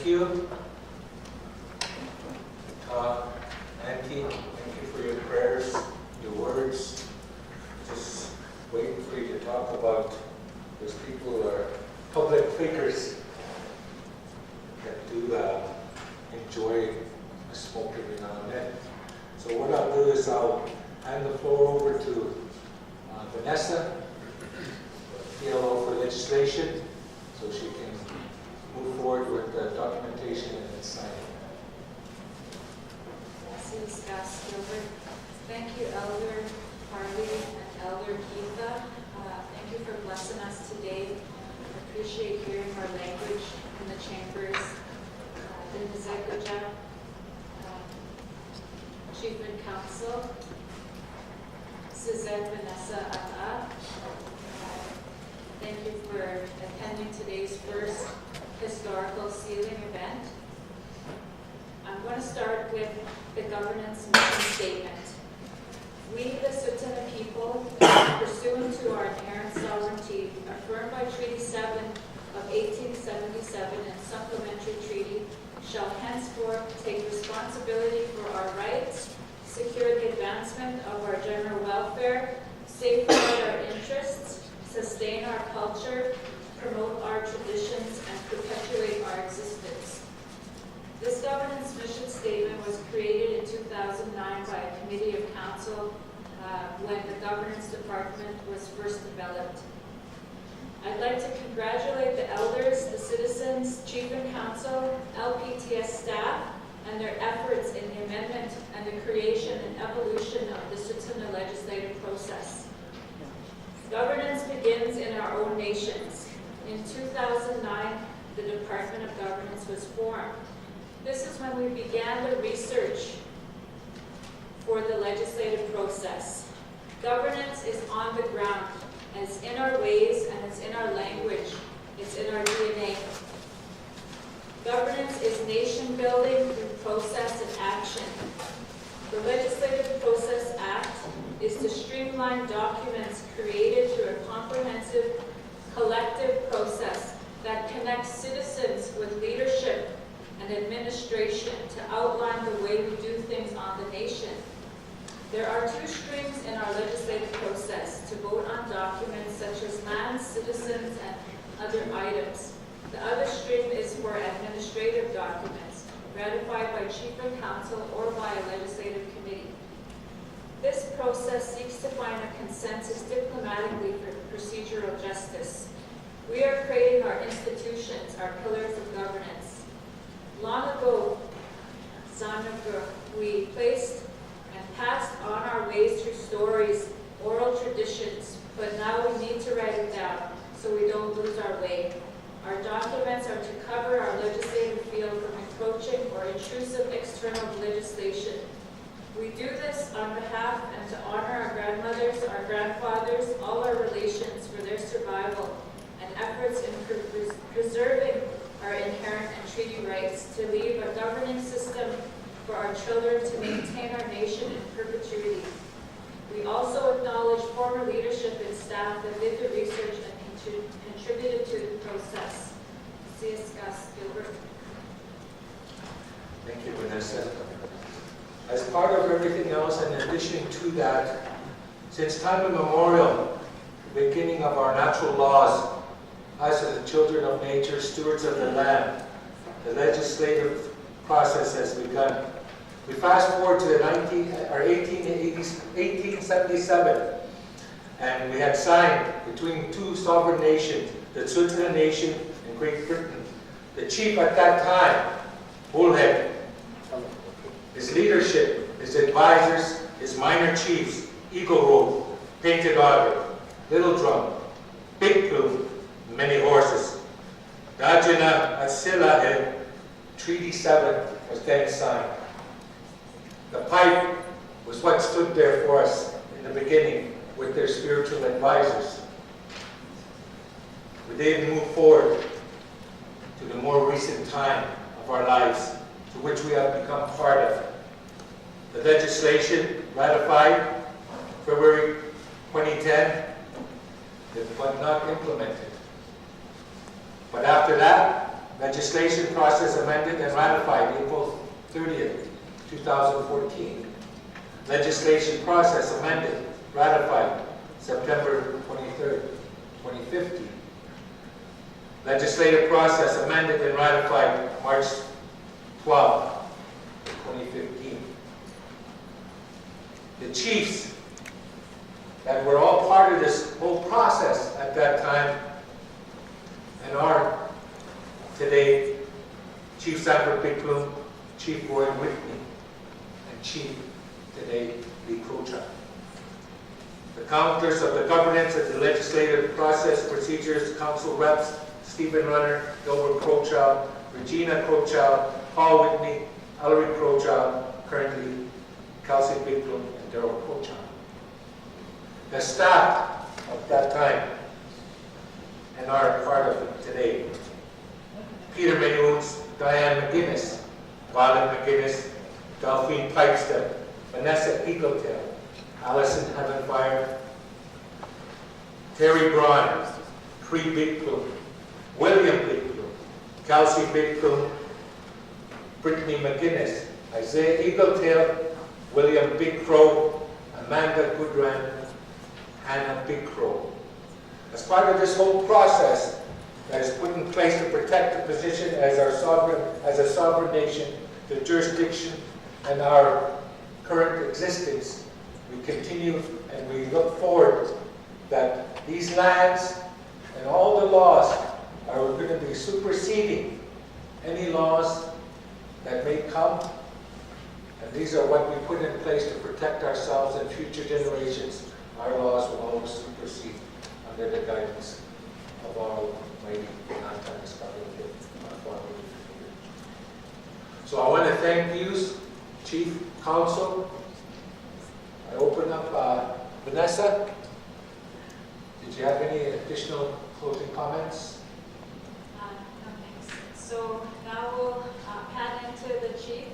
you. Auntie, thank you for your prayers, your words. Just waiting for you to talk about those people who are public figures that do enjoy a smoke every now and then. So what I'll do is I'll hand the floor over to Vanessa, PLO for legislation, so she can move forward with the documentation and signing. Thank you, Elder Harley and Elder Geetha. Thank you for blessing us today. I appreciate hearing our language in the chambers. Achievement Council, Suzette Vanessa Ata. Thank you for attending today's first historical sealing event. I'm going to start with the governance mission statement. We, the Tsuut'ina people, pursuant to our inherent sovereignty, affirmed by Treaty 7 of 1877 and Supplementary Treaty, shall henceforth take responsibility for our rights, secure the advancement of our general welfare, safeguard our interests, sustain our culture, promote our traditions, and perpetuate our existence. This governance mission statement was created in 2009 by a committee of council when the governance department was first developed. I'd like to congratulate the elders, the citizens, chief and council, LPTS staff, and their efforts in the amendment and the creation and evolution of the Tsuut'ina legislative process. Governance begins in our own nations. In 2009, the Department of Governance was formed. This is when we began the research for the legislative process. Governance is on the ground, and it's in our ways, and it's in our language, it's in our DNA. Governance is nation building through process and action. The Legislative Process Act is to streamline documents created through a comprehensive, collective process that connects citizens with leadership and administration to outline the way we do things on the nation. There are two streams in our legislative process to vote on documents such as land, citizens, and other items. The other stream is for administrative documents, ratified by Chief and Council or by a legislative committee. This process seeks to find a consensus diplomatically for procedural justice. We are creating our institutions, our pillars of governance. Long ago, we placed and passed on our ways through stories, oral traditions, but now we need to write it down so we don't lose our way. Our documents are to cover our legislative field from encroaching or intrusive external legislation. We do this on behalf and to honor our grandmothers, our grandfathers, all our relations for their survival and efforts in preserving our inherent and treaty rights, to leave a governing system for our children to maintain our nation in perpetuity. We also acknowledge former leadership and staff that did the research and contributed to the process. C.S. Gilbert. Thank you, Vanessa. As part of everything else, in addition to that, since time immemorial, the beginning of our natural laws, us as the children of nature, stewards of the land, the legislative process has begun. We fast forward to the 1877, and we had signed between two sovereign nations, the Tsuut'ina Nation and Great Britain. The chief at that time, Bullhead, his leadership, his advisors, his minor chiefs, Eagle Robe, Painted Otter, Little Drum, Big Plume, many horses. Dadanast'ada, Treaty 7 was then signed. The pipe was what stood there for us in the beginning with their spiritual advisors. We then move forward to the more recent time of our lives, to which we have become part of. The legislation ratified February 2010, but not implemented. But after that, Legislation Process Amended and Ratified April 30th, 2014. Legislation Process Amended, Ratified September 23rd, 2015. Legislative Process Amended and Ratified March 12th, 2015. The chiefs that were all part of this whole process at that time and are today Chief Sanford Big Plume, Chief Roy Whitney, and Chief today Lee Crochard. The counters of the governance of the Legislative Process Procedures Council reps Stephen Runner, Gilbert Crochild, Regina Crochild, Paul Whitney, Ellery Crochild, currently Kelsey Big Plume, and Darrell Crochild. The staff of that time and are part of it today. Peter Mayoons, Diane McGuinness, Violet McGuinness, Delphine Pipestep, Vanessa Eagletail, Allison Heavenfire, Terry Braun, Cree Big Plume, William Big Plume, Kelsey Big Plume, Brittany McGuinness, Isaiah Eagletail, William Big Crow, Amanda Goodran, Hannah Big Crow. As part of this whole process that is put in place to protect the position as a sovereign nation, the jurisdiction, and our current existence, we continue and we look forward that these lands and all the laws are going to be superseding any laws that may come. And these are what we put in place to protect ourselves and future generations. Our laws will always supersede under the guidance of our mighty non-discovery. So I want to thank you, Chief Counsel. I open up Vanessa. Did you have any additional closing comments? No, thanks. So now we'll pan into the chief.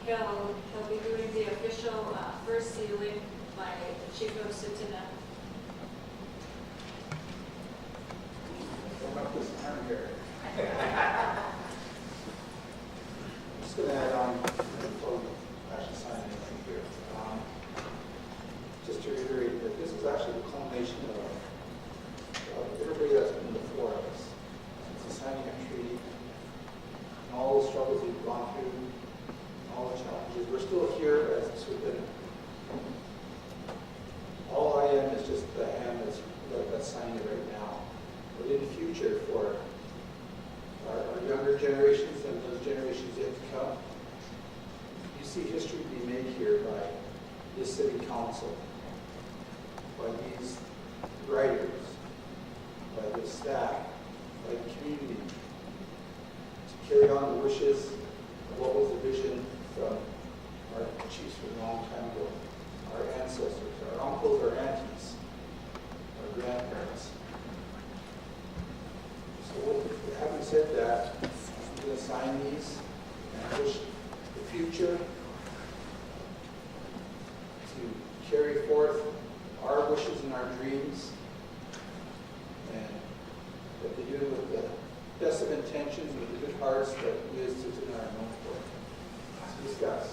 He'll be doing the official first sealing by the Chief of Tsuut'ina. Don't have this time here. I'm just going to add on before we actually sign anything here. Just to reiterate that this is actually the culmination of everybody that's been before us. Since the signing of the treaty, and all the struggles we've gone through, all the challenges. We're still here as Tsuut'ina. All I am is just the hand that's signing it right now. But in the future, for our younger generations and those generations yet to come, you see history be made here by this city council, by these writers, by the staff, by the community, to carry on the wishes of what was the vision from our chiefs from a long time ago, our ancestors, our uncles, our aunties, our grandparents. So having said that, I'm going to sign these and wish the future to carry forth our wishes and our dreams, and that they do it with the best of intentions, with the good hearts that we as Tsuut'ina are known for. So discuss.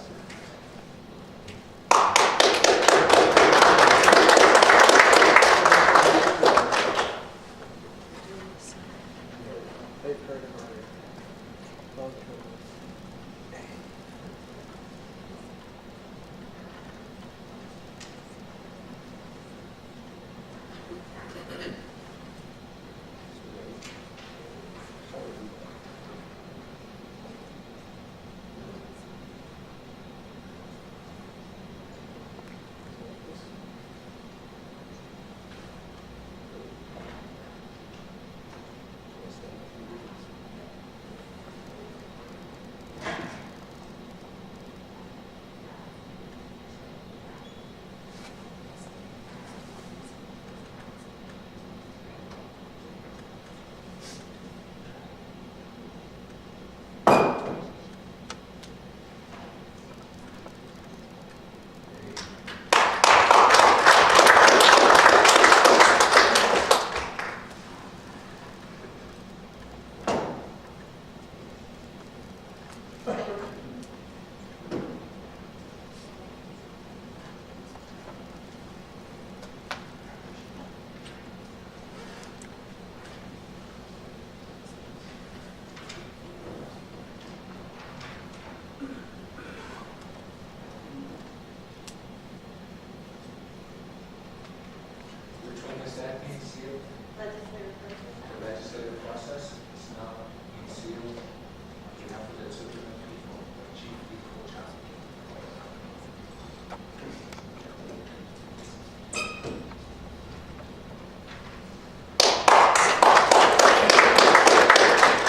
Which one is that being sealed? Legislative process. The legislative process is now being sealed on behalf of the Tsuut'ina people, by Chief Equal Child.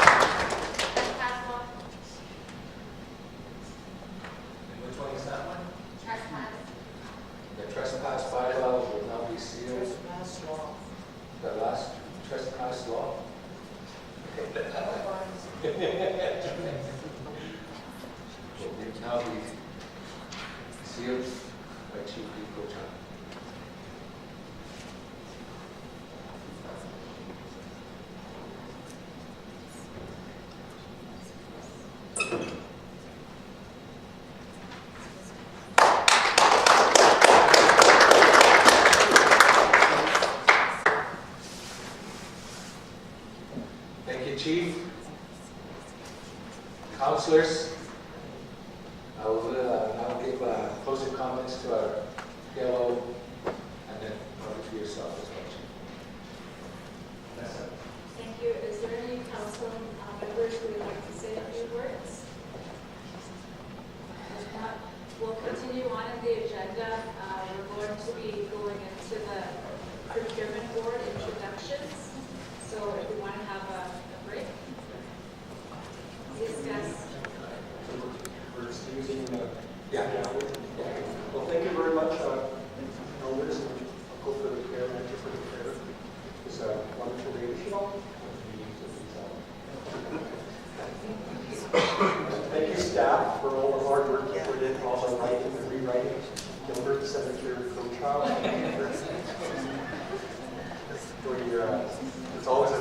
Trespass law. And which one is that one? Trespass. The trespass bylaw will now be sealed. Trespass law. The last trespass law? Will now be sealed by Chief Equal Child. Thank you, Chief. Councilors, I will now give closing comments to our PLO and then probably to yourself as well, Chief. That's it. Thank you. Is there any council members who would like to say a few words? If not, we'll continue on in the agenda. We're going to be going into the procurement board introductions. So if we want to have a break, discuss. We're just using Yeah. Well, thank you very much, elders and Uncle for the care, Mentor for the care. It's a wonderful leadership. Thank you, staff, for all the hard work you put in, all the writing and rewriting. Gilbert, Senator Cochild. For your, it's always a